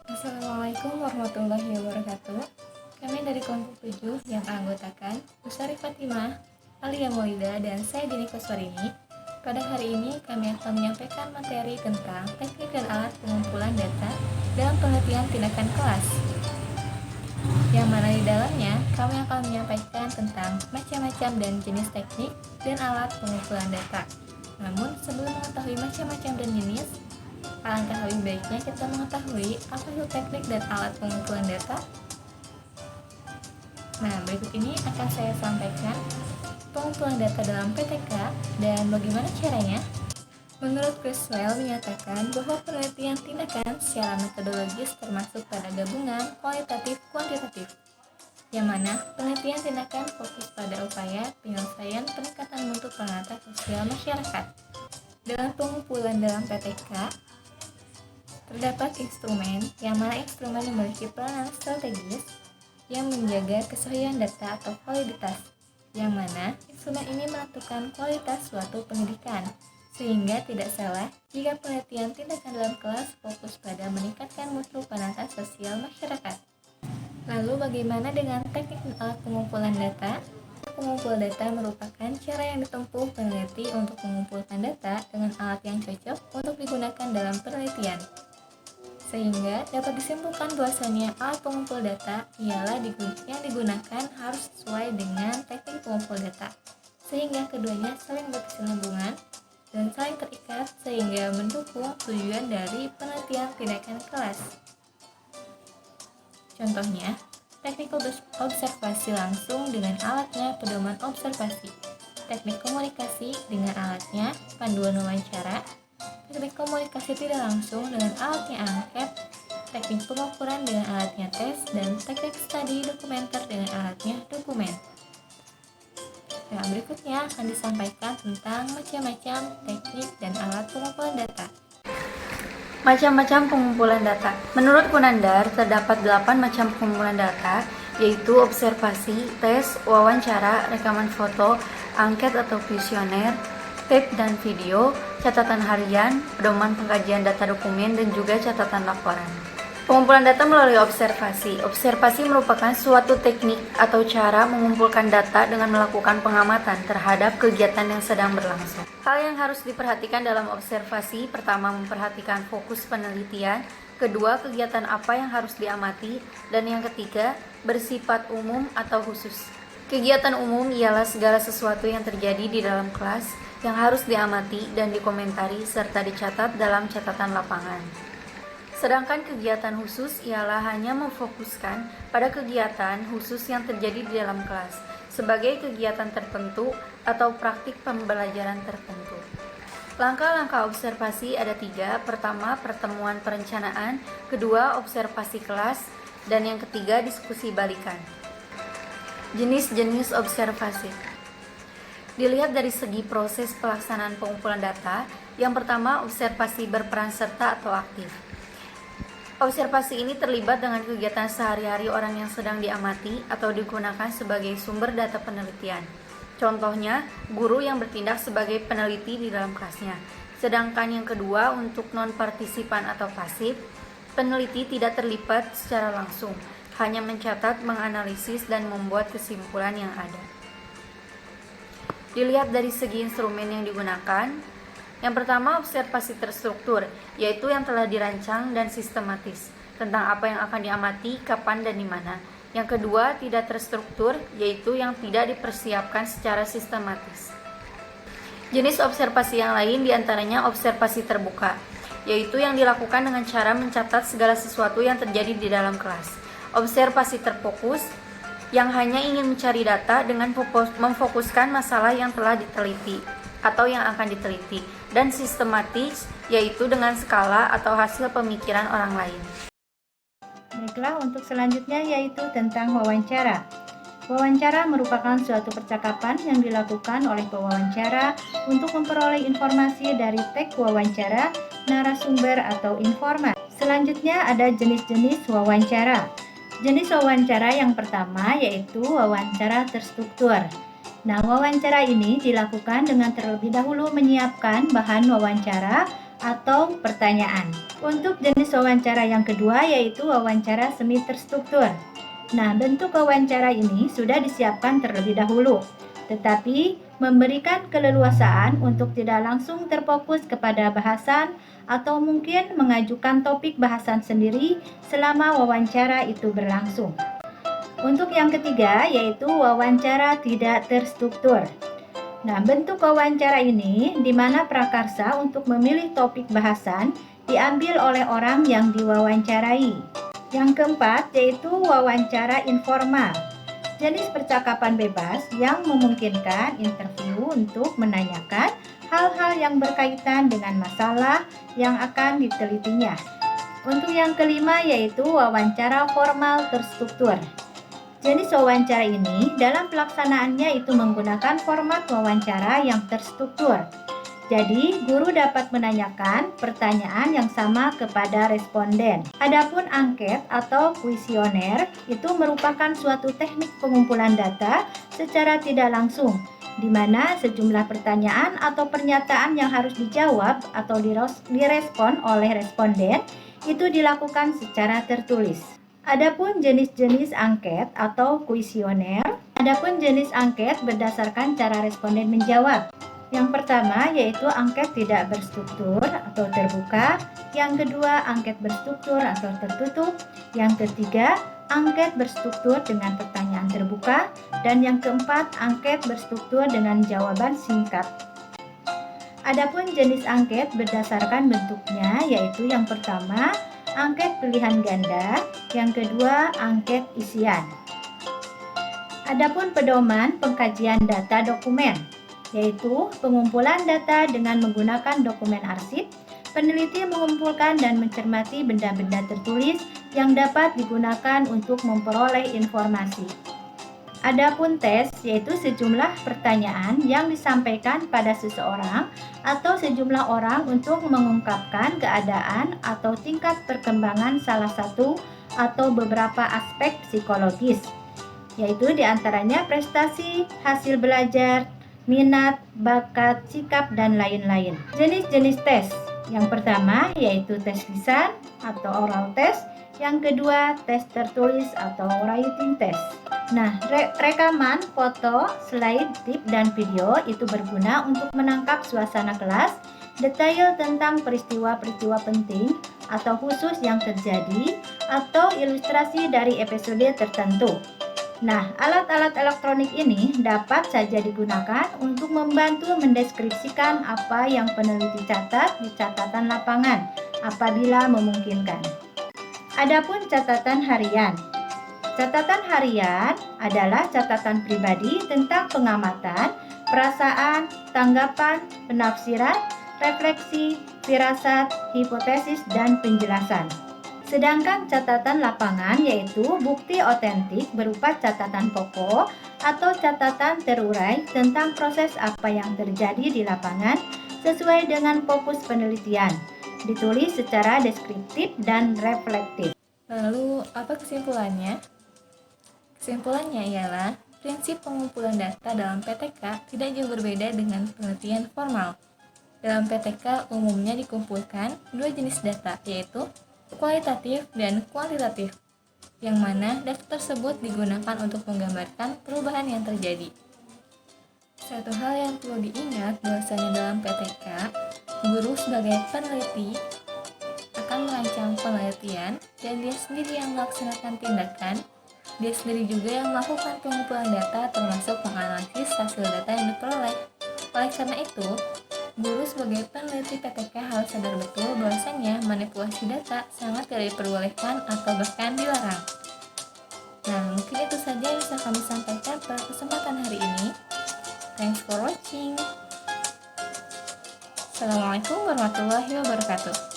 Assalamualaikum warahmatullahi wabarakatuh. Kami dari kelompok 7 yang anggotakan Usari Fatimah, Alia Maulida, dan saya Dini Kuswarini. Pada hari ini kami akan menyampaikan materi tentang teknik dan alat pengumpulan data dalam penelitian tindakan kelas. Yang mana di dalamnya kami akan menyampaikan tentang macam-macam dan jenis teknik dan alat pengumpulan data. Namun sebelum mengetahui macam-macam dan jenis, alangkah lebih baiknya kita mengetahui apa itu teknik dan alat pengumpulan data. Nah, berikut ini akan saya sampaikan pengumpulan data dalam PTK dan bagaimana caranya. Menurut Criswell menyatakan bahwa penelitian tindakan secara metodologis termasuk pada gabungan kualitatif-kuantitatif, yang mana penelitian tindakan fokus pada upaya penyelesaian peningkatan mutu penata sosial masyarakat. Dalam pengumpulan dalam PTK, terdapat instrumen, yang mana instrumen memiliki peranan strategis yang menjaga kesahihan data atau validitas, yang mana instrumen ini menentukan kualitas suatu pendidikan, sehingga tidak salah jika penelitian tindakan dalam kelas fokus pada meningkatkan mutu penata sosial masyarakat. Lalu bagaimana dengan teknik dan alat pengumpulan data? Pengumpulan data merupakan cara yang ditempuh peneliti untuk mengumpulkan data dengan alat yang cocok untuk digunakan dalam penelitian, sehingga dapat disimpulkan bahwasanya alat pengumpul data ialah yang digunakan harus sesuai dengan teknik pengumpul data, sehingga keduanya saling berkesinambungan dan saling terikat sehingga mendukung tujuan dari penelitian tindakan kelas. Contohnya, teknik observasi langsung dengan alatnya pedoman observasi, teknik komunikasi dengan alatnya panduan wawancara, teknik komunikasi tidak langsung dengan alatnya angket, teknik pengukuran dengan alatnya tes, dan teknik studi dokumenter dengan alatnya dokumen. Nah, berikutnya akan disampaikan tentang macam-macam teknik dan alat pengumpulan data. Macam-macam pengumpulan data. Menurut Kunandar, terdapat 8 macam pengumpulan data, yaitu observasi, tes, wawancara, rekaman foto, angket atau kuesioner, tape dan video, catatan harian, pedoman pengkajian data dokumen, dan juga catatan laporan. Pengumpulan data melalui observasi. Observasi merupakan suatu teknik atau cara mengumpulkan data dengan melakukan pengamatan terhadap kegiatan yang sedang berlangsung. Hal yang harus diperhatikan dalam observasi, pertama memperhatikan fokus penelitian, kedua kegiatan apa yang harus diamati, dan yang ketiga bersifat umum atau khusus. Kegiatan umum ialah segala sesuatu yang terjadi di dalam kelas yang harus diamati dan dikomentari serta dicatat dalam catatan lapangan. Sedangkan kegiatan khusus ialah hanya memfokuskan pada kegiatan khusus yang terjadi di dalam kelas sebagai kegiatan tertentu atau praktik pembelajaran tertentu. Langkah-langkah observasi ada 3. Pertama, pertemuan perencanaan, kedua, observasi kelas, dan yang ketiga, diskusi balikan. Jenis-jenis observasi dilihat dari segi proses pelaksanaan pengumpulan data. Yang pertama, observasi berperan serta atau aktif. Observasi ini terlibat dengan kegiatan sehari-hari orang yang sedang diamati atau digunakan sebagai sumber data penelitian. Contohnya, guru yang bertindak sebagai peneliti di dalam kelasnya. Sedangkan yang kedua, untuk non-partisipan atau pasif, peneliti tidak terlibat secara langsung, hanya mencatat, menganalisis, dan membuat kesimpulan yang ada. Dilihat dari segi instrumen yang digunakan. Yang pertama, observasi terstruktur, yaitu yang telah dirancang dan sistematis tentang apa yang akan diamati, kapan, dan di mana. Yang kedua, tidak terstruktur, yaitu yang tidak dipersiapkan secara sistematis. Jenis observasi yang lain diantaranya observasi terbuka, yaitu yang dilakukan dengan cara mencatat segala sesuatu yang terjadi di dalam kelas. Observasi terfokus, yang hanya ingin mencari data dengan memfokuskan masalah yang telah diteliti atau yang akan diteliti, dan sistematis, yaitu dengan skala atau hasil pemikiran orang lain. Baiklah, untuk selanjutnya yaitu tentang wawancara. Wawancara merupakan suatu percakapan yang dilakukan oleh pewawancara untuk memperoleh informasi dari teks wawancara, narasumber, atau informan. Selanjutnya ada jenis-jenis wawancara. Jenis wawancara yang pertama yaitu wawancara terstruktur. Nah, wawancara ini dilakukan dengan terlebih dahulu menyiapkan bahan wawancara atau pertanyaan. Untuk jenis wawancara yang kedua yaitu wawancara semi terstruktur. Nah, bentuk wawancara ini sudah disiapkan terlebih dahulu, tetapi memberikan keleluasaan untuk tidak langsung terfokus kepada bahasan atau mungkin mengajukan topik bahasan sendiri selama wawancara itu berlangsung. Untuk yang ketiga yaitu wawancara tidak terstruktur. Nah, bentuk wawancara ini di mana prakarsa untuk memilih topik bahasan diambil oleh orang yang diwawancarai. Yang keempat yaitu wawancara informal. Jenis percakapan bebas yang memungkinkan interview untuk menanyakan hal-hal yang berkaitan dengan masalah yang akan ditelitinya. Untuk yang kelima yaitu wawancara formal terstruktur. Jenis wawancara ini dalam pelaksanaannya itu menggunakan format wawancara yang terstruktur. Jadi, guru dapat menanyakan pertanyaan yang sama kepada responden. Adapun angket atau kuesioner itu merupakan suatu teknik pengumpulan data secara tidak langsung, di mana sejumlah pertanyaan atau pernyataan yang harus dijawab atau direspon oleh responden itu dilakukan secara tertulis. Adapun jenis-jenis angket atau kuesioner, berdasarkan cara responden menjawab. Yang pertama yaitu angket tidak berstruktur atau terbuka, yang kedua angket berstruktur atau tertutup, yang ketiga angket berstruktur dengan pertanyaan terbuka, dan yang keempat angket berstruktur dengan jawaban singkat. Adapun jenis angket berdasarkan bentuknya yaitu yang pertama angket pilihan ganda, yang kedua angket isian. Adapun pedoman pengkajian data dokumen yaitu pengumpulan data dengan menggunakan dokumen arsip. Peneliti mengumpulkan dan mencermati benda-benda tertulis yang dapat digunakan untuk memperoleh informasi. Adapun tes yaitu sejumlah pertanyaan yang disampaikan pada seseorang atau sejumlah orang untuk mengungkapkan keadaan atau tingkat perkembangan salah satu atau beberapa aspek psikologis, yaitu diantaranya prestasi, hasil belajar, minat, bakat, sikap, dan lain-lain. Jenis-jenis tes. Yang pertama yaitu tes lisan atau oral test. Yang kedua tes tertulis atau writing test. Nah, rekaman, foto, slide, tip, dan video itu berguna untuk menangkap suasana kelas, detail tentang peristiwa-peristiwa penting atau khusus yang terjadi, atau ilustrasi dari episode tertentu. Nah, alat-alat elektronik ini dapat saja digunakan untuk membantu mendeskripsikan apa yang peneliti catat di catatan lapangan apabila memungkinkan. Adapun catatan harian. Catatan harian adalah catatan pribadi tentang pengamatan, perasaan, tanggapan, penafsiran, refleksi, firasat, hipotesis, dan penjelasan. Sedangkan catatan lapangan yaitu bukti otentik berupa catatan pokok atau catatan terurai tentang proses apa yang terjadi di lapangan sesuai dengan fokus penelitian, ditulis secara deskriptif dan reflektif. Lalu, apa kesimpulannya? Kesimpulannya ialah prinsip pengumpulan data dalam PTK tidak jauh berbeda dengan penelitian formal. Dalam PTK umumnya dikumpulkan dua jenis data, yaitu kualitatif dan kuantitatif, yang mana data tersebut digunakan untuk menggambarkan perubahan yang terjadi. Satu hal yang perlu diingat bahwasanya dalam PTK, guru sebagai peneliti akan merancang penelitian dan dia sendiri yang melaksanakan tindakan, dia sendiri juga yang melakukan pengumpulan data termasuk menganalisis hasil data yang diperoleh. Oleh karena itu, guru sebagai peneliti PTK harus sadar betul bahwasanya manipulasi data sangat tidak diperbolehkan atau bahkan dilarang. Nah, mungkin itu saja yang bisa kami sampaikan pada kesempatan hari ini. Thanks for watching. Assalamualaikum warahmatullahi wabarakatuh.